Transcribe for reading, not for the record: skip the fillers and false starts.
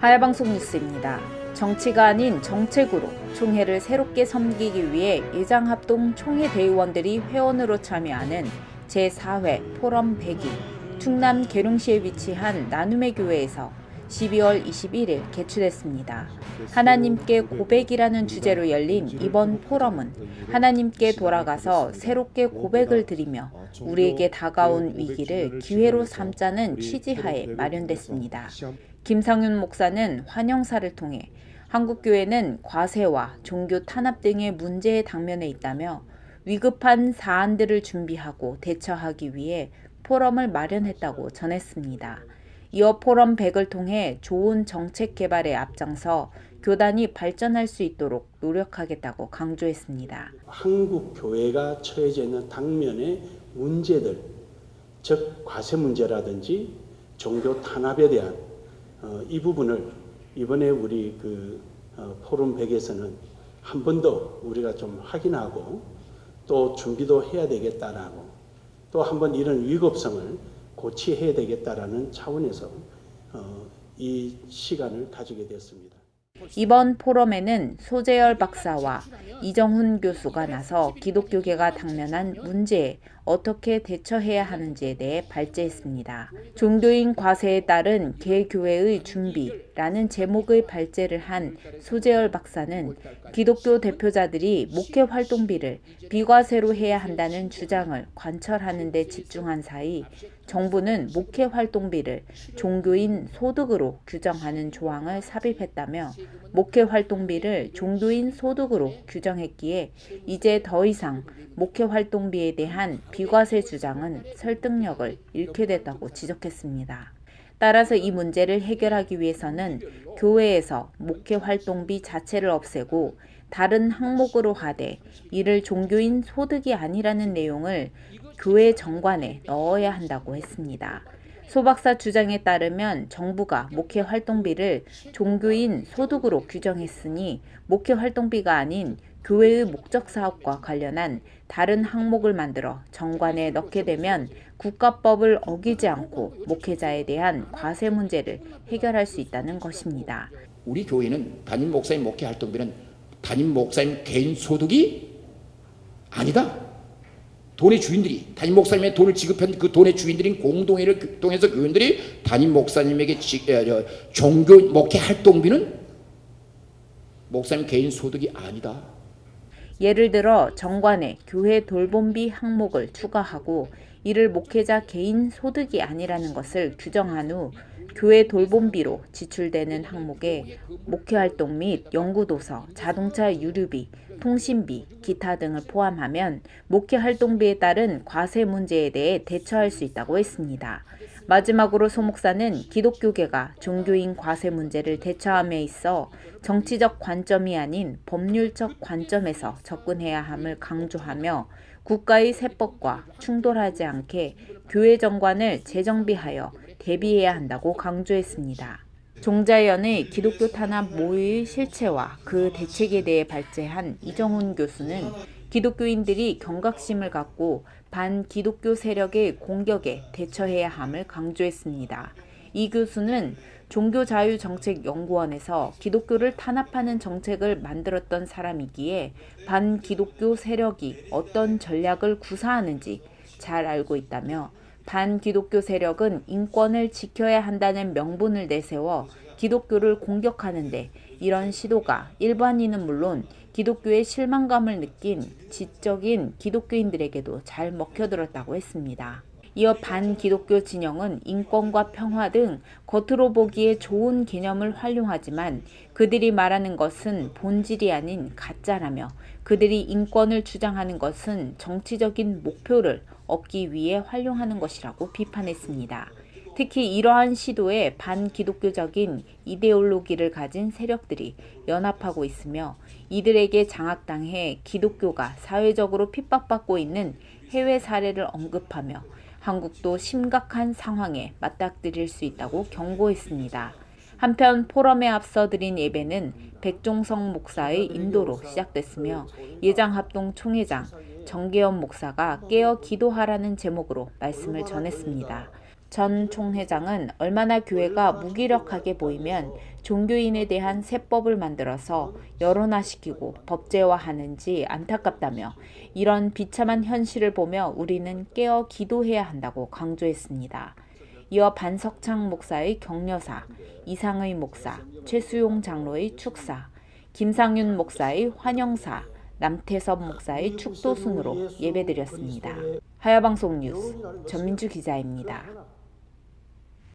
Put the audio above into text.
하야방송 뉴스입니다. 정치가 아닌 정책으로 총회를 새롭게 섬기기 위해 예장합동 총회 대의원들이 회원으로 참여하는 제4회 포럼 100이 충남 계룡시에 위치한 나눔의 교회에서 12월 21일 개최됐습니다. 하나님께 고백이라는 주제로 열린 이번 포럼은 하나님께 돌아가서 새롭게 고백을 드리며 우리에게 다가온 위기를 기회로 삼자는 취지하에 마련됐습니다. 김상윤 목사는 환영사를 통해 한국교회는 과세와 종교 탄압 등의 문제에 당면해 있다며 위급한 사안들을 준비하고 대처하기 위해 포럼을 마련했다고 전했습니다. 이어 포럼 100을 통해 좋은 정책 개발에 앞장서 교단이 발전할 수 있도록 노력하겠다고 강조했습니다. 한국 교회가 처해져 있는 당면의 문제들, 즉 과세 문제라든지 종교 탄압에 대한 이 부분을 이번에 우리 포럼 100에서는 한 번 더 우리가 좀 확인하고 또 준비도 해야 되겠다라고 또 한 번 이런 위급성을 고치해야 되겠다라는 차원에서 이 시간을 가지게 됐습니다. 이번 포럼에는 소재열 박사와 이정훈 교수가 나서 기독교계가 당면한 문제에 어떻게 대처해야 하는지에 대해 발제했습니다. 종교인 과세에 따른 개교회의 준비라는 제목의 발제를 한 소재열 박사는 기독교 대표자들이 목회 활동비를 비과세로 해야 한다는 주장을 관철하는 데 집중한 사이 정부는 목회 활동비를 종교인 소득으로 규정하는 조항을 삽입했다며 목회 활동비를 종교인 소득으로 규정했기에 이제 더 이상 목회 활동비에 대한 비과세 주장은 설득력을 잃게 됐다고 지적했습니다. 따라서 이 문제를 해결하기 위해서는 교회에서 목회 활동비 자체를 없애고 다른 항목으로 하되 이를 종교인 소득이 아니라는 내용을 교회 정관에 넣어야 한다고 했습니다. 소 박사 주장에 따르면 정부가 목회 활동비를 종교인 소득으로 규정했으니 목회 활동비가 아닌 교회의 목적 사업과 관련한 다른 항목을 만들어 정관에 넣게 되면 국가법을 어기지 않고 목회자에 대한 과세 문제를 해결할 수 있다는 것입니다. 우리 교회는 담임 목사님 목회 활동비는 담임 목사님 개인 소득이 아니다. 돈의 주인들이 담임 목사님의 돈을 지급한 그 돈의 주인들인 공동회를 통해서 교인들이 담임 목사님에게 종교 목회 활동비는 목사님 개인 소득이 아니다. 예를 들어 정관에 교회 돌봄비 항목을 추가하고 이를 목회자 개인 소득이 아니라는 것을 규정한 후 교회 돌봄비로 지출되는 항목에 목회활동 및 연구도서, 자동차 유류비, 통신비, 기타 등을 포함하면 목회활동비에 따른 과세 문제에 대해 대처할 수 있다고 했습니다. 마지막으로 소 목사는 기독교계가 종교인 과세 문제를 대처함에 있어 정치적 관점이 아닌 법률적 관점에서 접근해야 함을 강조하며 국가의 세법과 충돌하지 않게 교회 정관을 재정비하여 대비해야 한다고 강조했습니다. 종자연의 기독교 탄압 모의의 실체와 그 대책에 대해 발제한 이정훈 교수는 기독교인들이 경각심을 갖고 반기독교 세력의 공격에 대처해야 함을 강조했습니다. 이 교수는 종교자유정책연구원에서 기독교를 탄압하는 정책을 만들었던 사람이기에 반기독교 세력이 어떤 전략을 구사하는지 잘 알고 있다며 반기독교 세력은 인권을 지켜야 한다는 명분을 내세워 기독교를 공격하는데 이런 시도가 일반인은 물론 기독교의 실망감을 느낀 지적인 기독교인들에게도 잘 먹혀들었다고 했습니다. 이어 반기독교 진영은 인권과 평화 등 겉으로 보기에 좋은 개념을 활용하지만 그들이 말하는 것은 본질이 아닌 가짜라며 그들이 인권을 주장하는 것은 정치적인 목표를 얻기 위해 활용하는 것이라고 비판했습니다. 특히 이러한 시도에 반기독교적인 이데올로기를 가진 세력들이 연합하고 있으며 이들에게 장악당해 기독교가 사회적으로 핍박받고 있는 해외 사례를 언급하며 한국도 심각한 상황에 맞닥뜨릴 수 있다고 경고했습니다. 한편 포럼에 앞서 드린 예배는 백종성 목사의 인도로 시작됐으며 예장합동 총회장 정계원 목사가 깨어 기도하라는 제목으로 말씀을 전했습니다. 전 총회장은 얼마나 교회가 무기력하게 보이면 종교인에 대한 세법을 만들어서 여론화시키고 법제화하는지 안타깝다며 이런 비참한 현실을 보며 우리는 깨어 기도해야 한다고 강조했습니다. 이어 반석창 목사의 격려사, 이상의 목사, 최수용 장로의 축사, 김상윤 목사의 환영사, 남태섭 목사의 축도 순으로 예배드렸습니다. 하야방송 뉴스 전민주 기자입니다.